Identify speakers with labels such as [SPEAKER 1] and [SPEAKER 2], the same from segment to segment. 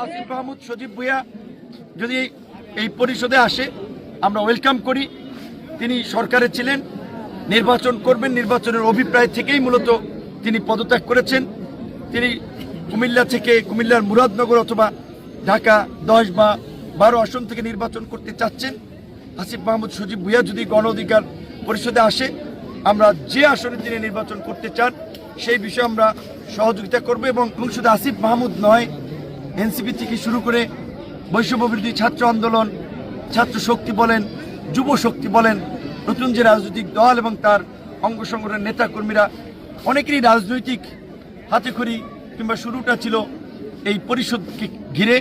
[SPEAKER 1] আসিফ মাহমুদ সজীব ভুঁইয়া যদি এই পরিষদে আসে আমরা ওয়েলকাম করি। তিনি সরকারে ছিলেন, নির্বাচন করবেন, নির্বাচনের অভিপ্রায় থেকেই মূলত তিনি পদত্যাগ করেছেন। তিনি কুমিল্লা থেকে, কুমিল্লার মুরাদনগর অথবা ঢাকা 10 বা 12 আসন থেকে নির্বাচন করতে চাচ্ছেন। আসিফ মাহমুদ সজীব ভুঁইয়া যদি গণ অধিকার পরিষদে আসে, আমরা যে আসনে তিনি নির্বাচন করতে চান সেই বিষয়ে আমরা সহযোগিতা করব। এবং শুধু আসিফ মাহমুদ নয়, এনসিপি থেকে শুরু করে বৈষম্যবিরোধী ছাত্র আন্দোলন, ছাত্র শক্তি বলেন, যুব শক্তি বলেন, নতুন যে রাজনৈতিক দল এবং তার অঙ্গ সংগঠনের নেতাকর্মীরা অনেকেরই রাজনৈতিক হাতেখড়ি কিংবা শুরুটা ছিল এই পরিষদকে ঘিরে।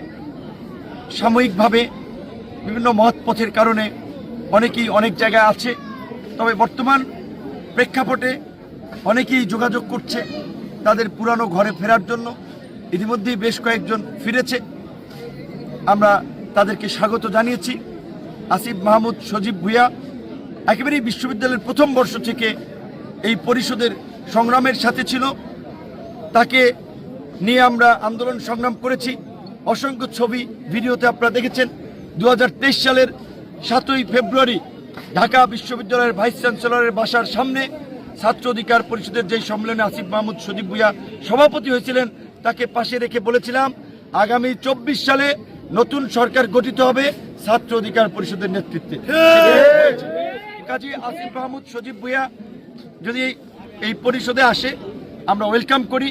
[SPEAKER 1] সাময়িকভাবে বিভিন্ন মত পথের কারণে অনেকেই অনেক জায়গায় আছে, তবে বর্তমান প্রেক্ষাপটে অনেকেই যোগাযোগ করছে তাদের পুরানো ঘরে ফেরার জন্য। ইতিমধ্যেই বেশ কয়েকজন ফিরেছে, আমরা তাদেরকে স্বাগত জানিয়েছি। আসিফ মাহমুদ সজীব ভুঁইয়া একেবারেই বিশ্ববিদ্যালয়ের প্রথম বর্ষ থেকে এই পরিষদের সংগ্রামের সাথে ছিল। তাকে নিয়ে আমরা আন্দোলন সংগ্রাম করেছি। অসংখ্য ছবি, ভিডিওতে আপনারা দেখেছেন। 2023 সালের 7ই ফেব্রুয়ারি ঢাকা বিশ্ববিদ্যালয়ের ভাইস চ্যান্সেলরের বাসার সামনে ছাত্র অধিকার পরিষদের যেই সম্মেলনে আসিফ মাহমুদ সজীব ভুঁইয়া সভাপতি হয়েছিলেন, তাকে পাশে রেখে বলেছিলাম আগামী 24 সালে নতুন সরকার গঠিত হবে ছাত্র অধিকার পরিষদের নেতৃত্বে। কাজী আসিফ মাহমুদ সজীব ভুঁইয়া যদি এই পরিষদে আসে আমরা ওয়েলকাম করি।